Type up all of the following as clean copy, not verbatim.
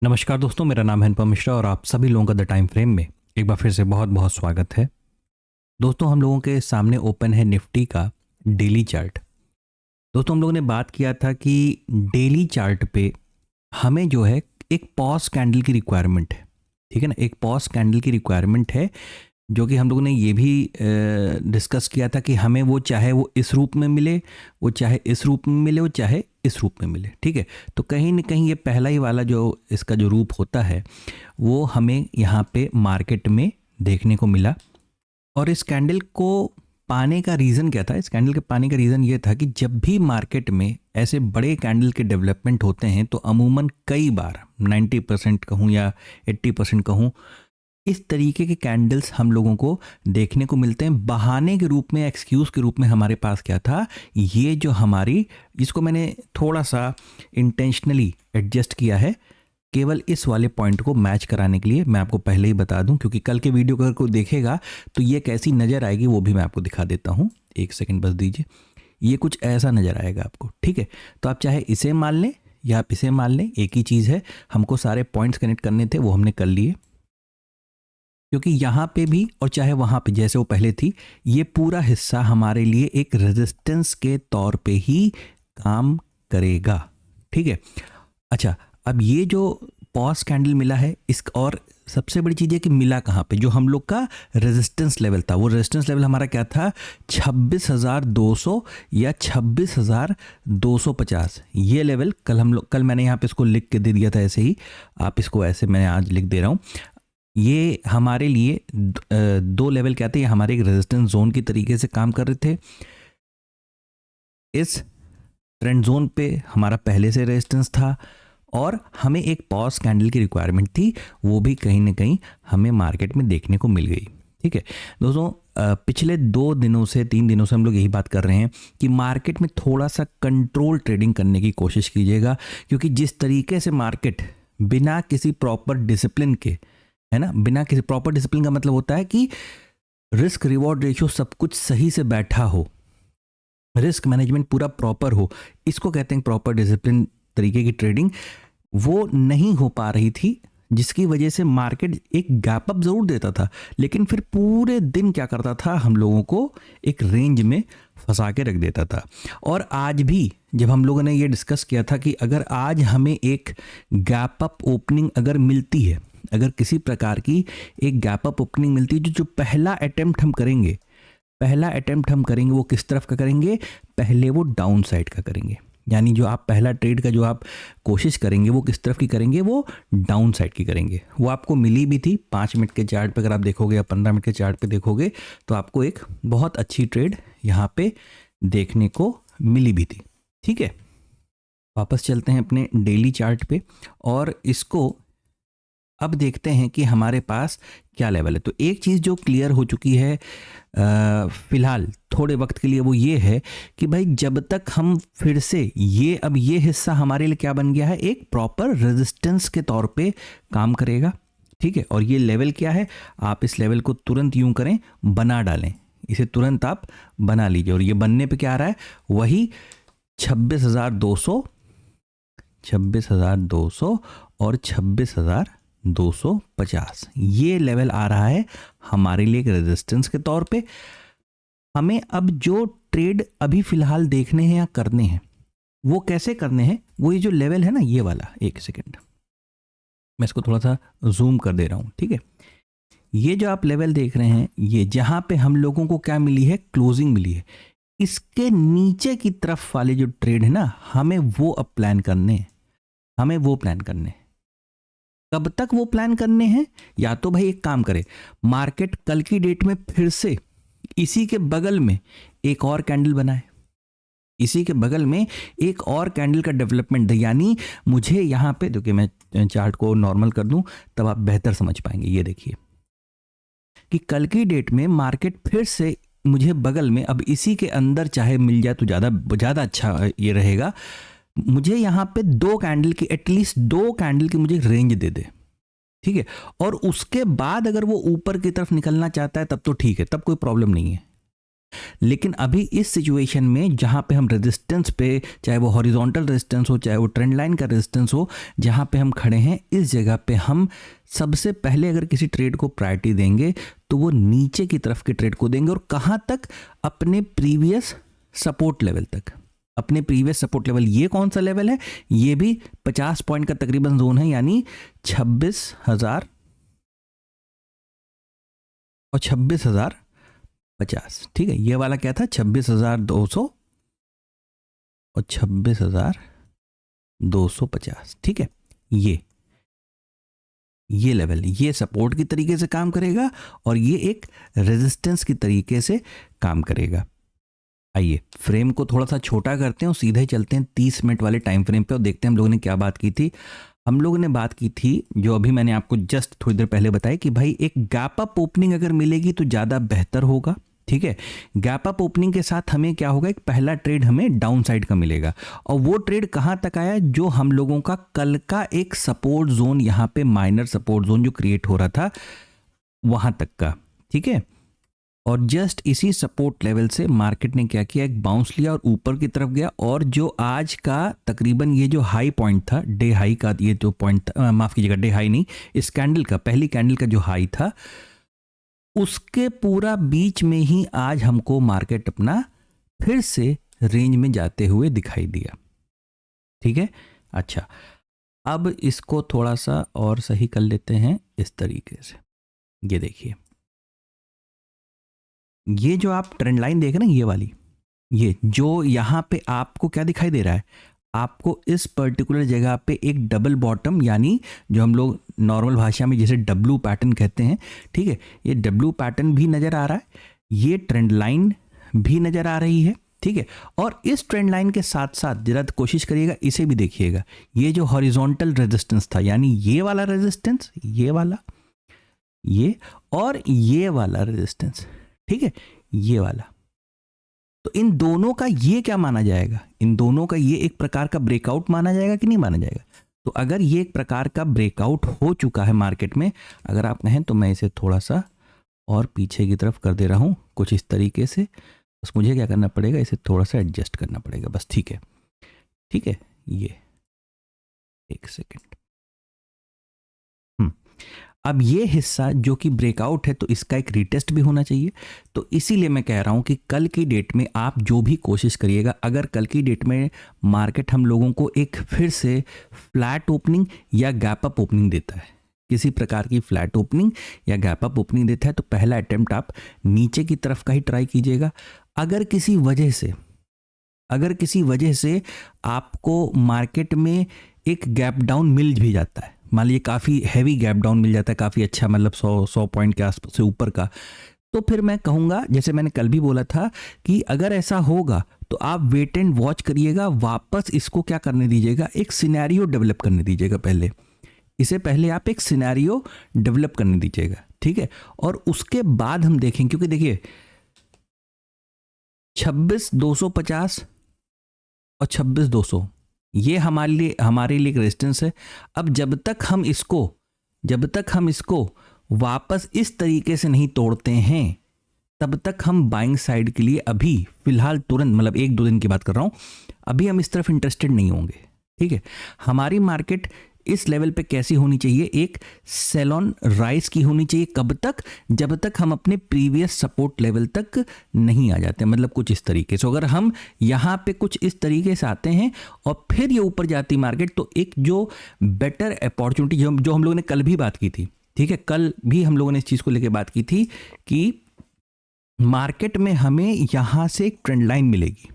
नमस्कार दोस्तों, मेरा नाम है अनुपम मिश्रा और आप सभी लोगों का द टाइम फ्रेम में एक बार फिर से बहुत बहुत स्वागत है। दोस्तों, हम लोगों के सामने ओपन है निफ्टी का डेली चार्ट। दोस्तों, हम लोगों ने बात किया था कि डेली चार्ट पे हमें जो है एक पॉज कैंडल की रिक्वायरमेंट है। ठीक है ना, एक पॉज कैंडल की रिक्वायरमेंट है, जो कि हम लोगों ने ये भी डिस्कस किया था कि हमें वो चाहे वो इस रूप में मिले, वो चाहे इस रूप में मिले, वो चाहे इस रूप में मिले। ठीक है, तो कहीं ना कहीं ये पहला ही वाला जो इसका जो रूप होता है वो हमें यहाँ पे मार्केट में देखने को मिला। और इस कैंडल को पाने का रीज़न क्या था? इस कैंडल के पाने का रीज़न ये था कि जब भी मार्केट में ऐसे बड़े कैंडल के डेवलपमेंट होते हैं तो अमूमन कई बार 90% कहूँ या 80% कहूँ, इस तरीके के कैंडल्स हम लोगों को देखने को मिलते हैं। बहाने के रूप में, एक्सक्यूज़ के रूप में हमारे पास क्या था, ये जो हमारी, जिसको मैंने थोड़ा सा इंटेंशनली एडजस्ट किया है केवल इस वाले पॉइंट को मैच कराने के लिए। मैं आपको पहले ही बता दूं, क्योंकि कल के वीडियो को अगर कोई देखेगा तो ये कैसी नज़र आएगी वो भी मैं आपको दिखा देता हूं। एक सेकंड बस दीजिए। ये कुछ ऐसा नज़र आएगा आपको। ठीक है, तो आप चाहे इसे मान लें या आप इसे मान लें, एक ही चीज़ है। हमको सारे पॉइंट्स कनेक्ट करने थे, वो हमने कर लिए। क्योंकि यहाँ पे भी और चाहे वहाँ पे जैसे वो पहले थी, ये पूरा हिस्सा हमारे लिए एक रेजिस्टेंस के तौर पे ही काम करेगा। ठीक है, अच्छा, अब ये जो पॉज कैंडल मिला है इस, और सबसे बड़ी चीज़ है कि मिला कहाँ पे? जो हम लोग का रेजिस्टेंस लेवल था, वो रेजिस्टेंस लेवल हमारा क्या था? 26,200 या 26,250। ये लेवल कल मैंने यहाँ पे इसको लिख के दे दिया था ऐसे ही, आप इसको ऐसे मैंने आज लिख दे रहा हूँ। ये हमारे लिए दो लेवल क्या थे? ये हमारे एक रेजिस्टेंस जोन की तरीके से काम कर रहे थे। इस ट्रेंड जोन पे हमारा पहले से रेजिस्टेंस था और हमें एक पॉज कैंडल की रिक्वायरमेंट थी, वो भी कहीं ना कहीं हमें मार्केट में देखने को मिल गई। ठीक है दोस्तों, पिछले 2 दिनों से 3 दिनों से हम लोग यही बात कर रहे हैं कि मार्केट में थोड़ा सा कंट्रोल ट्रेडिंग करने की कोशिश कीजिएगा, क्योंकि जिस तरीके से मार्केट बिना किसी प्रॉपर डिसिप्लिन के, है ना, बिना किसी प्रॉपर डिसिप्लिन का मतलब होता है कि रिस्क रिवॉर्ड रेशियो सब कुछ सही से बैठा हो, रिस्क मैनेजमेंट पूरा प्रॉपर हो, इसको कहते हैं प्रॉपर डिसिप्लिन तरीके की ट्रेडिंग। वो नहीं हो पा रही थी, जिसकी वजह से मार्केट एक गैप अप जरूर देता था, लेकिन फिर पूरे दिन क्या करता था, हम लोगों को एक रेंज में फंसा के रख देता था। और आज भी जब हम लोगों ने ये डिस्कस किया था कि अगर आज हमें एक गैप अप ओपनिंग अगर मिलती है, अगर किसी प्रकार की एक गैप अप ओपनिंग मिलती है, जो पहला अटेम्प्ट हम करेंगे, वो किस तरफ का करेंगे? पहले वो डाउन साइड का करेंगे। यानी जो आप पहला ट्रेड का जो आप कोशिश करेंगे वो किस तरफ की करेंगे? वो डाउन साइड की करेंगे। वो आपको मिली भी थी 5 मिनट के चार्ट पे, अगर आप देखोगे या 15 मिनट के चार्ट पे देखोगे तो आपको एक बहुत अच्छी ट्रेड यहाँ पे देखने को मिली भी थी। ठीक है, वापस चलते हैं अपने डेली चार्ट पे और इसको अब देखते हैं कि हमारे पास क्या लेवल है। तो एक चीज़ जो क्लियर हो चुकी है फिलहाल थोड़े वक्त के लिए, वो ये है कि भाई जब तक हम फिर से अब ये हिस्सा हमारे लिए क्या बन गया है? एक प्रॉपर रेजिस्टेंस के तौर पे काम करेगा। ठीक है, और ये लेवल क्या है? आप इस लेवल को तुरंत यूं करें, बना डालें, इसे तुरंत आप बना लीजिए। और ये बनने पे क्या आ रहा है? वही 26,200 और 26,250, ये लेवल आ रहा है हमारे लिए एक रेजिस्टेंस के तौर पे। हमें अब जो ट्रेड अभी फिलहाल देखने हैं या करने हैं, वो कैसे करने हैं? वो ये जो लेवल है ना, ये वाला, एक सेकेंड मैं इसको थोड़ा सा जूम कर दे रहा हूं। ठीक है, ये जो आप लेवल देख रहे हैं, ये जहां पे हम लोगों को क्या मिली है? क्लोजिंग मिली है। इसके नीचे की तरफ वाले जो ट्रेड है ना, हमें वो अब प्लान करने हैं। कब तक वो प्लान करने हैं? या तो भाई एक काम करें, मार्केट कल की डेट में फिर से इसी के बगल में एक और कैंडल बनाए, इसी के बगल में एक और कैंडल का डेवलपमेंट दे। यानी मुझे यहां पे देखिए, मैं चार्ट को नॉर्मल कर दूं तब आप बेहतर समझ पाएंगे। ये देखिए कि कल की डेट में मार्केट फिर से मुझे बगल में, अब इसी के अंदर चाहे मिल जाए तो ज़्यादा अच्छा ये रहेगा। मुझे यहाँ पे एटलीस्ट 2 कैंडल की मुझे रेंज दे दे। ठीक है, और उसके बाद अगर वो ऊपर की तरफ निकलना चाहता है तब तो ठीक है, तब कोई प्रॉब्लम नहीं है। लेकिन अभी इस सिचुएशन में जहाँ पे हम रेजिस्टेंस पे, चाहे वो हॉरिजॉन्टल रेजिस्टेंस हो चाहे वो ट्रेंड लाइन का रेजिस्टेंस हो, जहाँ पे हम खड़े हैं इस जगह पे हम सबसे पहले अगर किसी ट्रेड को प्रायोरिटी देंगे तो वो नीचे की तरफ के ट्रेड को देंगे। और कहाँ तक? अपने प्रीवियस सपोर्ट लेवल तक। अपने प्रीवियस सपोर्ट लेवल ये कौन सा लेवल है? ये भी 50 पॉइंट का तकरीबन जोन है, यानी 26,000 और 26,050। ठीक है, ये वाला क्या था? 26,200 और 26,250। ठीक है, ये लेवल, ये सपोर्ट की तरीके से काम करेगा और ये एक रेजिस्टेंस की तरीके से काम करेगा। आइए फ्रेम को थोड़ा सा छोटा करते हैं और सीधे चलते हैं 30 मिनट वाले टाइम फ्रेम पे और देखते हैं हम लोगों ने क्या बात की थी। हम लोगों ने बात की थी, जो अभी मैंने आपको जस्ट थोड़ी देर पहले बताया, कि भाई एक गैप अप ओपनिंग अगर मिलेगी तो ज़्यादा बेहतर होगा। ठीक है, गैप अप ओपनिंग के साथ हमें क्या होगा? एक पहला ट्रेड हमें डाउन साइड का मिलेगा और वो ट्रेड कहाँ तक आया? जो हम लोगों का कल का एक सपोर्ट जोन, यहाँ पे माइनर सपोर्ट जोन जो क्रिएट हो रहा था वहाँ तक का। ठीक है, और जस्ट इसी सपोर्ट लेवल से मार्केट ने क्या किया? एक बाउंस लिया और ऊपर की तरफ गया। और जो आज का तकरीबन ये जो हाई पॉइंट था, डे हाई का ये जो पॉइंट था, माफ कीजिएगा डे हाई नहीं, इस कैंडल का, पहली कैंडल का जो हाई था, उसके पूरा बीच में ही आज हमको मार्केट अपना फिर से रेंज में जाते हुए दिखाई दिया। ठीक है, अच्छा अब इसको थोड़ा सा और सही कर लेते हैं इस तरीके से। ये देखिए, ये जो आप ट्रेंड लाइन देख रहे हैं, ये वाली, ये जो यहाँ पे आपको क्या दिखाई दे रहा है? आपको इस पर्टिकुलर जगह पे एक डबल बॉटम, यानी जो हम लोग नॉर्मल भाषा में जिसे डब्लू पैटर्न कहते हैं, ठीक है, ये डब्लू पैटर्न भी नजर आ रहा है, ये ट्रेंड लाइन भी नजर आ रही है। ठीक है, और इस ट्रेंड लाइन के साथ साथ जरा कोशिश करिएगा, इसे भी देखिएगा, ये जो हॉरिजॉन्टल रेजिस्टेंस था, यानी ये वाला रेजिस्टेंस, ये वाला, ये और ये वाला रेजिस्टेंस, ठीक है, ये वाला, तो इन दोनों का ये क्या माना जाएगा? इन दोनों का ये एक प्रकार का ब्रेकआउट माना जाएगा कि नहीं माना जाएगा? तो अगर ये एक प्रकार का ब्रेकआउट हो चुका है मार्केट में, अगर आप कहें तो मैं इसे थोड़ा सा और पीछे की तरफ कर दे रहा हूं, कुछ इस तरीके से। बस मुझे क्या करना पड़ेगा? इसे थोड़ा सा एडजस्ट करना पड़ेगा, बस। ठीक है, ठीक है, ये एक सेकेंड। अब ये हिस्सा जो कि ब्रेकआउट है, तो इसका एक रीटेस्ट भी होना चाहिए। तो इसीलिए मैं कह रहा हूं कि कल की डेट में आप जो भी कोशिश करिएगा, अगर कल की डेट में मार्केट हम लोगों को एक फिर से फ्लैट ओपनिंग या गैप अप ओपनिंग देता है, किसी प्रकार की फ्लैट ओपनिंग या गैप अप ओपनिंग देता है, तो पहला अटेम्प्ट आप नीचे की तरफ का ही ट्राई कीजिएगा। अगर किसी वजह से आपको मार्केट में एक गैप डाउन मिल भी जाता है, मान लीजिए काफ़ी हैवी गैप डाउन मिल जाता है, काफ़ी अच्छा, मतलब 100 पॉइंट के आसपास से ऊपर का, तो फिर मैं कहूँगा, जैसे मैंने कल भी बोला था, कि अगर ऐसा होगा तो आप वेट एंड वॉच करिएगा, वापस इसको क्या करने दीजिएगा? एक सिनेरियो डेवलप करने दीजिएगा। पहले आप एक सिनेरियो डेवलप करने दीजिएगा। ठीक है, और उसके बाद हम देखें, क्योंकि देखिए 26,250 और 26,200 ये हमारे लिए एक रेजिस्टेंस है। अब जब तक हम इसको वापस इस तरीके से नहीं तोड़ते हैं, तब तक हम बाइंग साइड के लिए अभी फिलहाल तुरंत, मतलब 1-2 दिन की बात कर रहा हूं, अभी हम इस तरफ इंटरेस्टेड नहीं होंगे। ठीक है, हमारी मार्केट इस लेवल पे कैसी होनी चाहिए? एक सेलॉन राइज की होनी चाहिए। कब तक? जब तक हम अपने प्रीवियस सपोर्ट लेवल तक नहीं आ जाते, मतलब कुछ इस तरीके से। अगर हम यहाँ पे कुछ इस तरीके से आते हैं और फिर ये ऊपर जाती मार्केट, तो एक जो बेटर अपॉर्चुनिटी जो हम लोगों ने कल भी बात की थी, ठीक है, कल भी हम लोगों ने इस चीज़ को लेकर बात की थी कि मार्केट में हमें यहाँ से एक ट्रेंड लाइन मिलेगी।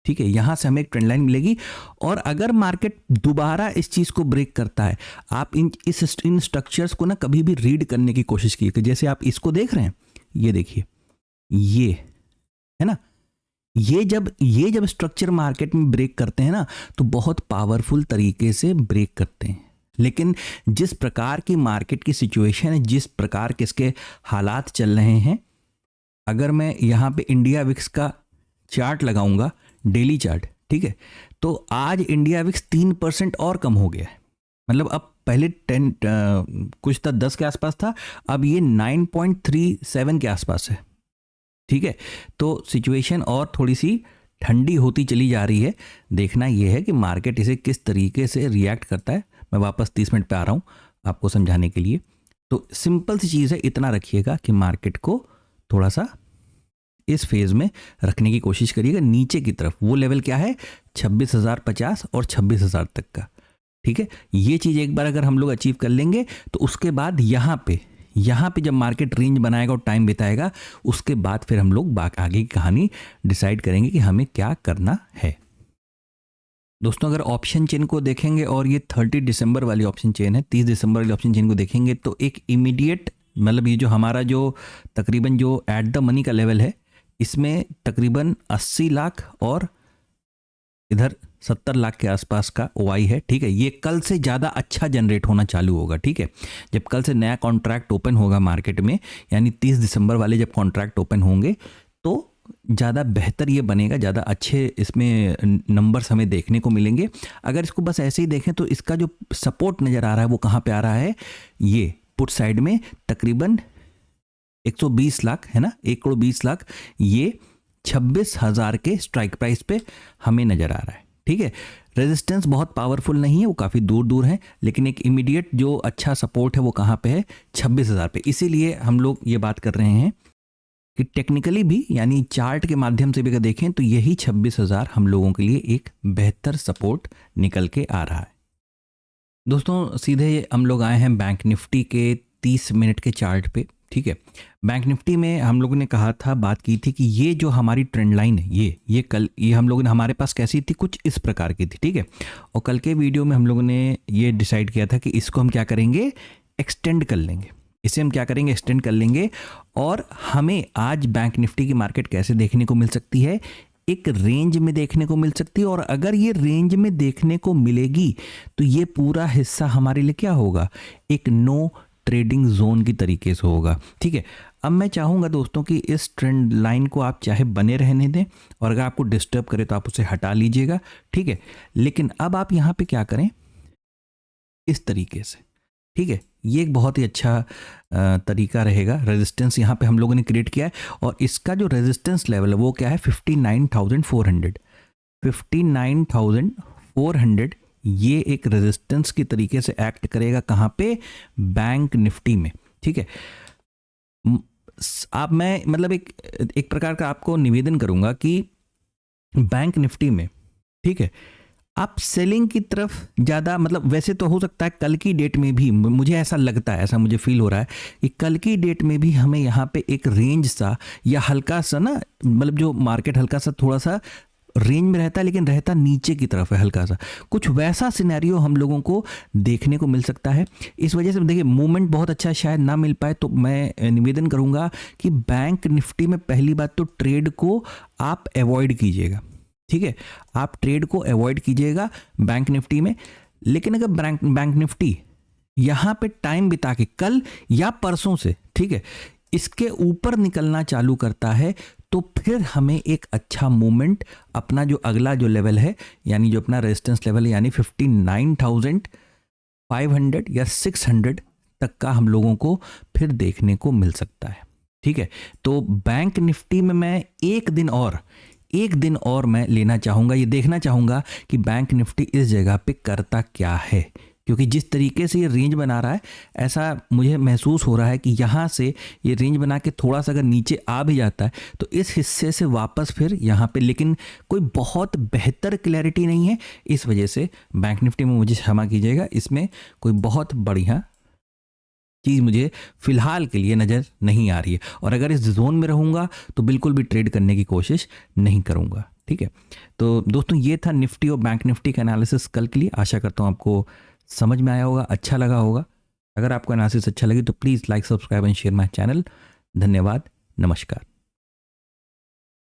ठीक है, यहां से हमें एक ट्रेंड लाइन मिलेगी, और अगर मार्केट दोबारा इस चीज को ब्रेक करता है, आप इन स्ट्रक्चर्स को ना कभी भी रीड करने की कोशिश कीजिए। जैसे आप इसको देख रहे हैं, ये देखिए, ये है ना, ये जब स्ट्रक्चर मार्केट में ब्रेक करते हैं ना, तो बहुत पावरफुल तरीके से ब्रेक करते हैं। लेकिन जिस प्रकार की मार्केट की सिचुएशन है, जिस प्रकार के इसके हालात चल रहे हैं, अगर मैं यहां पे इंडिया विक्स का चार्ट लगाऊंगा, डेली चार्ट, ठीक है, तो आज इंडिया विक्स 3% और कम हो गया है। मतलब अब पहले 10 कुछ था 10 के आसपास था, अब ये 9.37 के आसपास है। ठीक है, तो सिचुएशन और थोड़ी सी ठंडी होती चली जा रही है। देखना यह है कि मार्केट इसे किस तरीके से रिएक्ट करता है। मैं वापस 30 मिनट पे आ रहा हूँ आपको समझाने के लिए। तो सिंपल सी चीज़ है, इतना रखिएगा कि मार्केट को थोड़ा सा इस फेज में रखने की कोशिश करिएगा नीचे की तरफ। वो लेवल क्या है, 26,050 और 26,000 तक का। ठीक है, ये चीज़ एक बार अगर हम लोग अचीव कर लेंगे तो उसके बाद यहाँ पे जब मार्केट रेंज बनाएगा और टाइम बिताएगा, उसके बाद फिर हम लोग आगे की कहानी डिसाइड करेंगे कि हमें क्या करना है। दोस्तों, अगर ऑप्शन चेन को देखेंगे और ये 30 दिसंबर वाली ऑप्शन चेन है, 30 दिसंबर वाली ऑप्शन चेन को देखेंगे तो एक इमीडिएट मतलब ये जो हमारा जो तकरीबन जो एट द मनी का लेवल है, इसमें तकरीबन 80 लाख और इधर 70 लाख के आसपास का ओआई है। ठीक है, ये कल से ज़्यादा अच्छा जनरेट होना चालू होगा। ठीक है, जब कल से नया कॉन्ट्रैक्ट ओपन होगा मार्केट में, यानी 30 दिसंबर वाले जब कॉन्ट्रैक्ट ओपन होंगे तो ज़्यादा बेहतर ये बनेगा, ज़्यादा अच्छे इसमें नंबर्स हमें देखने को मिलेंगे। अगर इसको बस ऐसे ही देखें तो इसका जो सपोर्ट नज़र आ रहा है वो कहाँ पे आ रहा है, ये पुट साइड में तकरीबन 120 लाख है ना, 1,20,00,000 ये 26,000 के स्ट्राइक प्राइस पे हमें नज़र आ रहा है। ठीक है, रेजिस्टेंस बहुत पावरफुल नहीं है, वो काफ़ी दूर दूर है, लेकिन एक इमीडिएट जो अच्छा सपोर्ट है वो कहाँ पे है, 26,000 पे। इसीलिए हम लोग ये बात कर रहे हैं कि टेक्निकली भी यानी चार्ट के माध्यम से भी अगर देखें तो यही 26,000 हम लोगों के लिए एक बेहतर सपोर्ट निकल के आ रहा है। दोस्तों, सीधे हम लोग आए हैं बैंक निफ्टी के 30 मिनट के चार्ट पे। ठीक है, बैंक निफ्टी में हम लोगों ने कहा था, बात की थी कि ये जो हमारी ट्रेंड लाइन है, ये कल ये हम लोगों ने हमारे पास कैसी थी, कुछ इस प्रकार की थी। ठीक है, और कल के वीडियो में हम लोगों ने ये डिसाइड किया था कि इसको हम क्या करेंगे, एक्सटेंड कर लेंगे। इसे हम क्या करेंगे, एक्सटेंड कर लेंगे। और हमें आज बैंक निफ्टी की मार्केट कैसे देखने को मिल सकती है, एक रेंज में देखने को मिल सकती है। और अगर ये रेंज में देखने को मिलेगी तो ये पूरा हिस्सा हमारे लिए क्या होगा, एक नो ट्रेडिंग जोन की तरीके से होगा। ठीक है, अब मैं चाहूँगा दोस्तों कि इस ट्रेंड लाइन को आप चाहे बने रहने दें, और अगर आपको डिस्टर्ब करे तो आप उसे हटा लीजिएगा। ठीक है, लेकिन अब आप यहाँ पे क्या करें, इस तरीके से। ठीक है, ये एक बहुत ही अच्छा तरीका रहेगा। रेजिस्टेंस यहाँ पे हम लोगों ने क्रिएट किया है, और इसका जो रेजिस्टेंस लेवल है वो क्या है, 59,400। 59,400 ये एक रेजिस्टेंस की तरीके से एक्ट करेगा कहाँ पे, बैंक निफ्टी में। ठीक है, आप मैं मतलब एक प्रकार का आपको निवेदन करूंगा कि बैंक निफ्टी में, ठीक है, आप सेलिंग की तरफ ज़्यादा, मतलब वैसे तो हो सकता है कल की डेट में भी, मुझे ऐसा लगता है, ऐसा मुझे फील हो रहा है कि कल की डेट में भी हमें यहाँ पे एक रेंज सा या हल्का सा ना, मतलब जो मार्केट हल्का सा थोड़ा सा रेंज में रहता है लेकिन रहता नीचे की तरफ है हल्का सा, कुछ वैसा सिनेरियो हम लोगों को देखने को मिल सकता है। इस वजह से देखिए मूवमेंट बहुत अच्छा शायद ना मिल पाए, तो मैं निवेदन करूंगा कि बैंक निफ्टी में पहली बात तो ट्रेड को आप अवॉइड कीजिएगा। ठीक है, आप ट्रेड को अवॉइड कीजिएगा बैंक निफ्टी में। लेकिन अगर बैंक निफ्टी यहाँ पे टाइम बिता के कल या परसों से, ठीक है, इसके ऊपर निकलना चालू करता है तो फिर हमें एक अच्छा मूवमेंट, अपना जो अगला जो लेवल है यानी जो अपना रेजिस्टेंस लेवल है यानी 59,500 या 600 तक का हम लोगों को फिर देखने को मिल सकता है। ठीक है, तो बैंक निफ्टी में मैं एक दिन और मैं लेना चाहूँगा, ये देखना चाहूँगा कि बैंक निफ्टी इस जगह पे करता क्या है, क्योंकि जिस तरीके से ये रेंज बना रहा है ऐसा मुझे महसूस हो रहा है कि यहाँ से ये रेंज बना के थोड़ा सा अगर नीचे आ भी जाता है तो इस हिस्से से वापस फिर यहाँ पे, लेकिन कोई बहुत बेहतर क्लैरिटी नहीं है। इस वजह से बैंक निफ्टी में मुझे क्षमा कीजिएगा, इसमें कोई बहुत बढ़िया चीज़ मुझे फिलहाल के लिए नज़र नहीं आ रही है, और अगर इस जोन में रहूँगा तो बिल्कुल भी ट्रेड करने की कोशिश नहीं करूँगा। ठीक है, तो दोस्तों ये था निफ्टी और बैंक निफ्टी का एनालिसिस कल के लिए। आशा करता हूँ आपको समझ में आया होगा, अच्छा लगा होगा। अगर आपको एनालिसिस अच्छा लगे तो please like, subscribe and share my channel. धन्यवाद, नमस्कार।